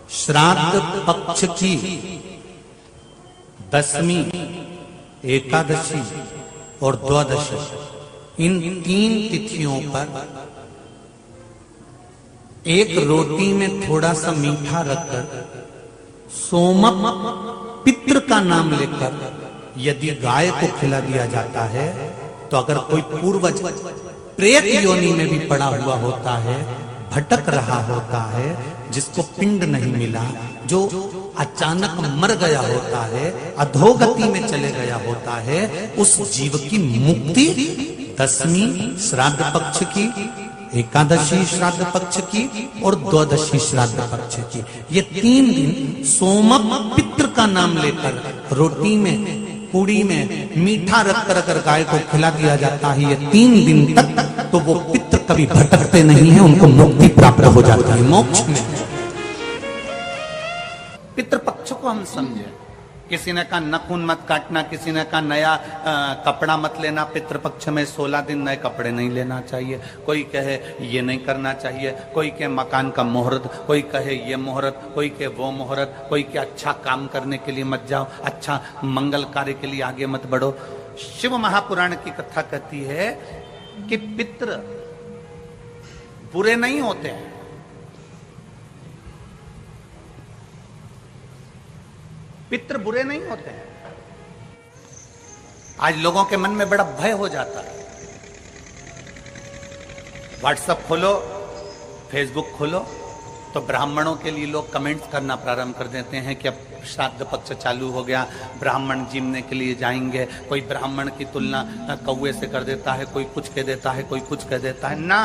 श्राद्ध पक्ष की दसवीं, एकादशी और द्वादशी, इन 3 तिथियों पर एक रोटी में थोड़ा सा मीठा रखकर सोमक पितृ का नाम लेकर यदि गाय को खिला दिया जाता है, तो अगर कोई पूर्वज प्रेत योनि में भी पड़ा हुआ होता है, भटक रहा होता है, जिसको पिंड नहीं मिला, जो अचानक मर गया होता है, अधोगति में चले गया होता है, उस जीव की मुक्ति 10वीं श्राद्ध पक्ष की, एकादशी श्राद्ध पक्ष की और द्वादशी श्राद्ध पक्ष की, ये 3 दिन सोमक पितृ का नाम लेकर रोटी में, पूड़ी में मीठा रखकर अगर गाय को खिला दिया जाता है, ये 3 दिन तक, तो वो पितृ कभी भटकते नहीं है, उनको मुक्ति प्राप्त हो जाती है, मोक्ष में। पितृपक्ष को हम समझे। किसी ने कहा नखून मत काटना, किसी ने कहा नया कपड़ा मत लेना, पितृपक्ष में 16 दिन नए कपड़े नहीं लेना चाहिए, कोई कहे ये नहीं करना चाहिए, कोई कहे मकान का मुहूर्त, कोई कहे ये मुहूर्त, कोई कहे वो मुहूर्त, कोई कहे अच्छा काम करने के लिए मत जाओ, अच्छा मंगल कार्य के लिए आगे मत बढ़ो। शिव महापुराण की कथा कहती है कि पितृ बुरे नहीं होते हैं, पितृ बुरे नहीं होते हैं। आज लोगों के मन में बड़ा भय हो जाता है। व्हाट्सएप खोलो, फेसबुक खोलो, तो ब्राह्मणों के लिए लोग कमेंट्स करना प्रारंभ कर देते हैं कि अब श्राद्ध पक्ष चालू हो गया, ब्राह्मण जीमने के लिए जाएंगे। कोई ब्राह्मण की तुलना कौवे से कर देता है, कोई कुछ कह देता है, कोई कुछ कह देता है। ना,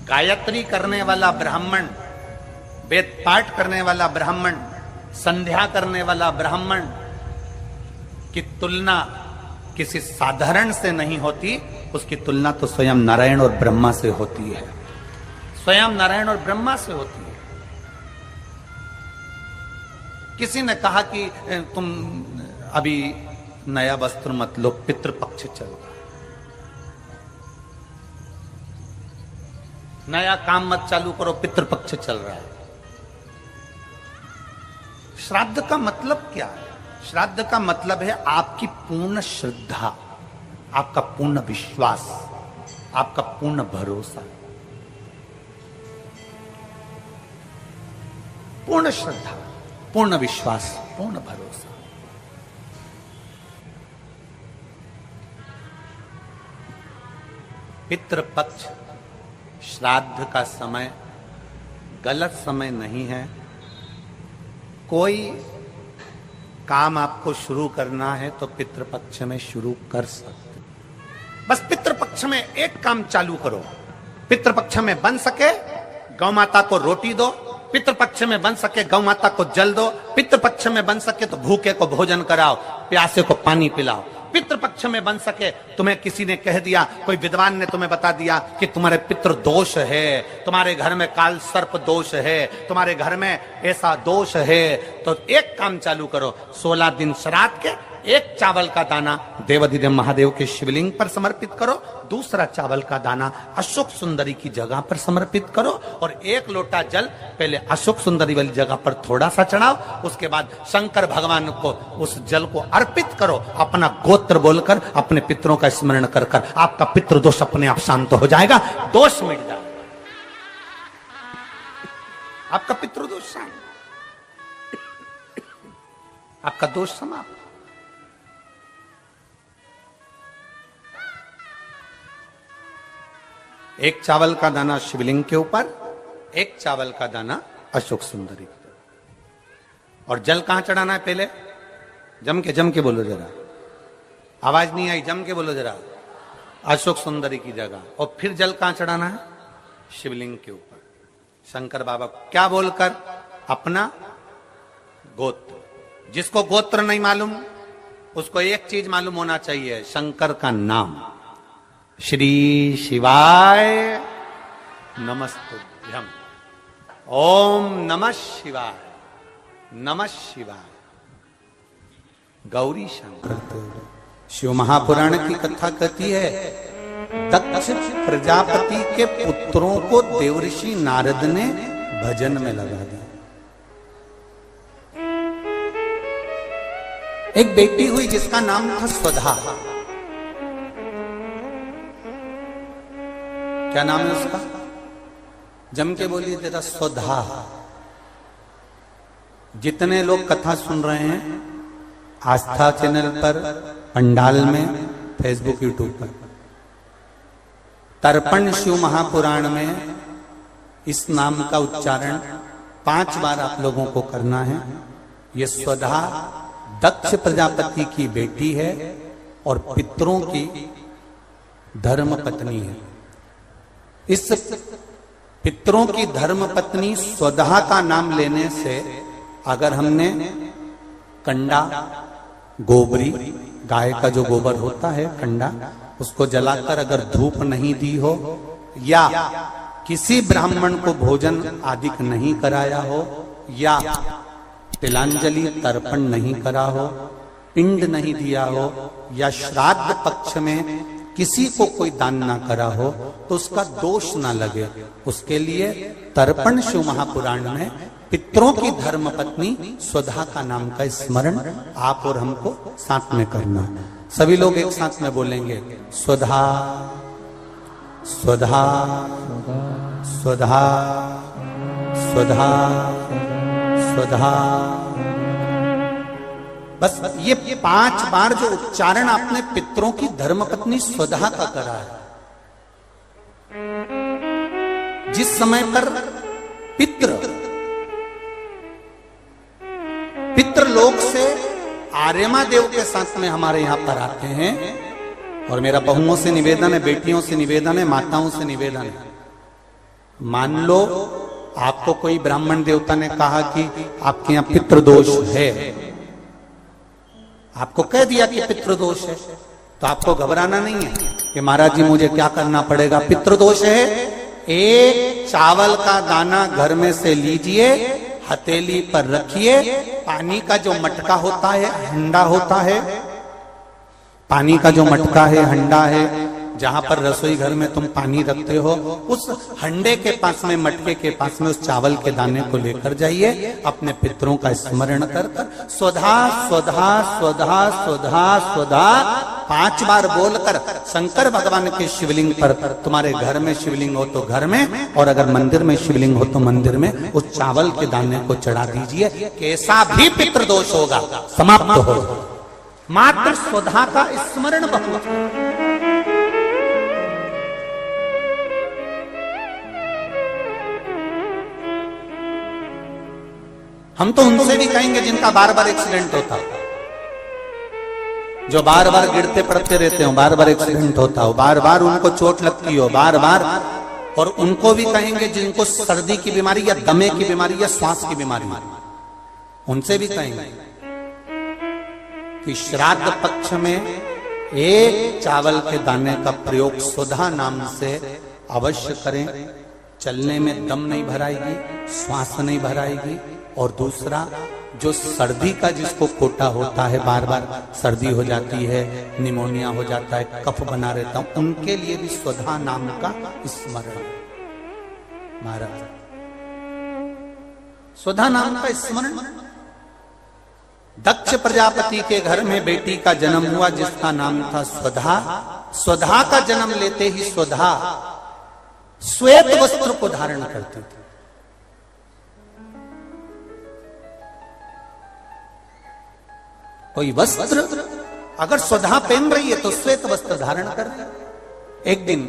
गायत्री करने वाला ब्राह्मण, वेद पाठ करने वाला ब्राह्मण, संध्या करने वाला ब्राह्मण की तुलना किसी साधारण से नहीं होती, उसकी तुलना तो स्वयं नारायण और ब्रह्मा से होती है, स्वयं नारायण और ब्रह्मा से होती है। किसी ने कहा कि तुम अभी नया वस्त्र मत लो, पितृपक्ष चल रहा है, नया काम मत चालू करो, पितृपक्ष चल रहा है। श्राद्ध का मतलब क्या है? श्राद्ध का मतलब है आपकी पूर्ण श्रद्धा, आपका पूर्ण विश्वास, आपका पूर्ण भरोसा, पूर्ण श्रद्धा, पूर्ण विश्वास, पूर्ण भरोसा। पितृपक्ष श्राद्ध का समय गलत समय नहीं है। कोई काम आपको शुरू करना है तो पितृपक्ष में शुरू कर सकते, बस पितृपक्ष में एक काम चालू करो। पितृपक्ष में बन सके गौ माता को रोटी दो, पितृपक्ष में बन सके गौ माता को जल दो, पितृपक्ष में बन सके तो भूखे को भोजन कराओ, प्यासे को पानी पिलाओ। पितृपक्ष में बन सके, तुम्हें किसी ने कह दिया, कोई विद्वान ने तुम्हें बता दिया कि तुम्हारे पितृ दोष है, तुम्हारे घर में काल सर्प दोष है, तुम्हारे घर में ऐसा दोष है, तो एक काम चालू करो, 16 दिन श्राद्ध के एक चावल का दाना देवाधिदेव महादेव के शिवलिंग पर समर्पित करो, दूसरा चावल का दाना अशोक सुंदरी की जगह पर समर्पित करो, और 1 लोटा जल पहले अशोक सुंदरी वाली जगह पर थोड़ा सा चढ़ाओ, उसके बाद शंकर भगवान को उस जल को अर्पित करो, अपना गोत्र बोलकर, अपने पितरों का स्मरण कर कर आपका पितृदोष अपने आप शांत हो जाएगा, दोष मिट जाएगा, आपका पितृदोष शांत, आपका दोष समाप्त। एक चावल का दाना शिवलिंग के ऊपर, एक चावल का दाना अशोक सुंदरी, और जल कहां चढ़ाना है? पहले जम के बोलो जरा, आवाज नहीं आई, जम के बोलो जरा, अशोक सुंदरी की जगह। और फिर जल कहां चढ़ाना है? शिवलिंग के ऊपर, शंकर बाबा को क्या बोलकर? अपना गोत्र। जिसको गोत्र नहीं मालूम उसको एक चीज मालूम होना चाहिए, शंकर का नाम, श्री शिवाय नमस्तुभ्यम, ओम नमः शिवाय, नमः शिवाय, गौरी शंकर। शिव महापुराण की कथा कहती है दक्ष प्रजापति के पुत्रों को देवऋषि नारद ने भजन में लगा दिया। एक बेटी हुई जिसका नाम था स्वधा। क्या नाम है उसका? जम के बोलिए जरा, स्वधा। जितने लोग कथा सुन रहे हैं आस्था चैनल पर, पंडाल में, फेसबुक, यूट्यूब पर, तर्पण शिव महापुराण में इस नाम का उच्चारण 5 बार आप लोगों को करना है। ये स्वधा दक्ष प्रजापति की बेटी है और पितरों की धर्म पत्नी है। इस पितरों की धर्म पत्नी स्वधा का नाम लेने से अगर हमने कंडा, गोबरी, गाय का जो गोबर होता है कंडा, उसको जलाकर अगर धूप नहीं दी हो या किसी ब्राह्मण को भोजन आदि नहीं कराया हो या तिलांजलि तर्पण नहीं करा हो, पिंड नहीं दिया हो या श्राद्ध पक्ष में किसी को कोई दान ना करा हो तो उसका दोष ना लगे, उसके लिए तर्पण शिव महापुराण में पितरों की धर्म पत्नी स्वधा का नाम का स्मरण आप और हमको साथ में करना। सभी लोग एक साथ में बोलेंगे, स्वधा स्वधा स्वधा स्वधा स्वधा। बस ये 5 बार जो उच्चारण आपने पितरों की धर्मपत्नी स्वधा का करा है, जिस समय पर पितृलोक से आर्यमा देव के साथ में हमारे यहां पर आते हैं। और मेरा बहुओं से निवेदन है, बेटियों से निवेदन है, माताओं से निवेदन है, मान लो आपको कोई ब्राह्मण देवता ने कहा कि आपके यहां पितृदोष है, आपको कह दिया कि पितृदोष है, तो आपको घबराना नहीं है कि महाराज जी मुझे क्या करना पड़ेगा। पितृदोष है, एक चावल का दाना घर में से लीजिए, हथेली पर रखिए, पानी का जो मटका होता है, हंडा होता है, पानी का जो मटका है, हंडा है, जहां पर रसोई घर में तुम पानी रखते हो, उस हंडे के पास में, मटके के पास में उस चावल के दाने को लेकर जाइए, अपने पितरों का स्मरण कर कर स्वधा स्वधा स्वधा स्वधा स्वधा 5 बार बोलकर शंकर भगवान के शिवलिंग पर, तुम्हारे घर में शिवलिंग हो तो घर में, और अगर मंदिर में शिवलिंग हो तो मंदिर में, उस चावल के दाने को चढ़ा दीजिए। कैसा भी पितृदोष होगा समाप्त हो, मात्र स्वधा का स्मरण बहुत। हम तो उनसे भी कहेंगे जिनका बार बार एक्सीडेंट होता हो, जो बार बार गिरते पड़ते रहते हो, बार बार एक्सीडेंट होता हो, बार बार उनको चोट लगती हो, बार बार, और उनको भी कहेंगे जिनको सर्दी की बीमारी या दमे की बीमारी या श्वास की बीमारी, उनसे भी कहेंगे कि श्राद्ध पक्ष में एक चावल के दाने का प्रयोग स्वधा नाम से अवश्य करें। चलने में दम नहीं भराएगी, श्वास नहीं भराएगी, और दूसरा जो सर्दी का जिसको कोटा होता है, बार बार सर्दी हो जाती है, निमोनिया हो जाता है, कफ बना रहता हूं, उनके लिए भी स्वधा नाम का स्मरण। महाराज स्वधा नाम का स्मरण। दक्ष प्रजापति के घर में बेटी का जन्म हुआ जिसका नाम था स्वधा। स्वधा का जन्म लेते ही स्वधा श्वेत वस्त्र को धारण करती थी। कोई वस्त्र अगर स्वधा पहन रही है तो श्वेत वस्त्र धारण कर रही है। एक दिन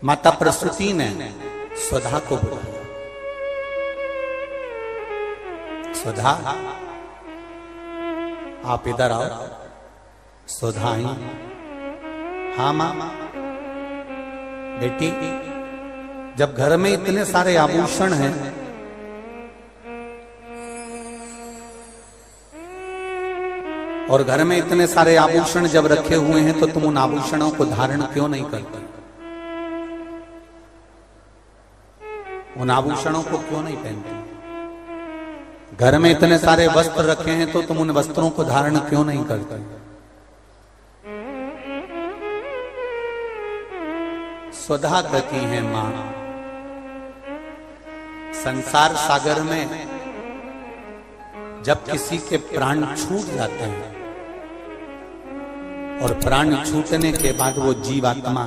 माता प्रसूति ने स्वधा को बुलाया। स्वधा आप इधर आओ। स्वधा आई। हाँ मां बेटी, जब घर में इतने सारे आभूषण हैं, और घर में इतने सारे आभूषण जब रखे हुए हैं, तो तुम उन आभूषणों को धारण क्यों नहीं करते? उन आभूषणों को क्यों नहीं पहनते? घर में इतने सारे वस्त्र रखे हैं तो तुम उन वस्त्रों को धारण क्यों नहीं करते? स्वधा गति है मां। संसार सागर में जब किसी के प्राण छूट जाते हैं और प्राण छूटने के बाद वो जीवात्मा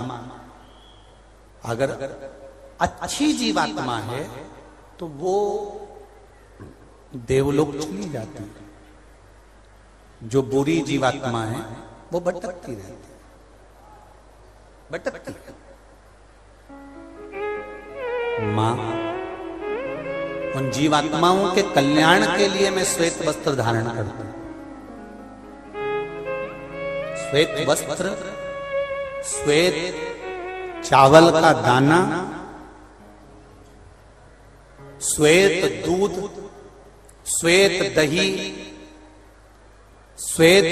अगर अच्छी जीवात्मा है तो वो देवलोक चली जाती है। जो बुरी जीवात्मा है वो भटकती रहती है, भटकती है। मां उन जीवात्माओं के कल्याण के लिए मैं श्वेत वस्त्र धारण करता हूं। श्वेत वस्त्र, श्वेत चावल का दाना, श्वेत दूध, श्वेत दही, श्वेत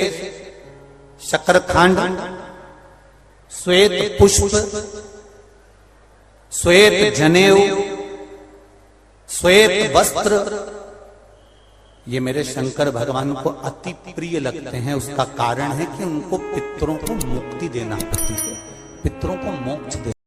शकरखंड, श्वेत पुष्प, श्वेत जनेऊ, श्वेत वस्त्र, ये मेरे शंकर भगवान को अति प्रिय लगते हैं। उसका कारण है कि उनको पितरों को मुक्ति देना पड़ती है, पितरों को मोक्ष देना।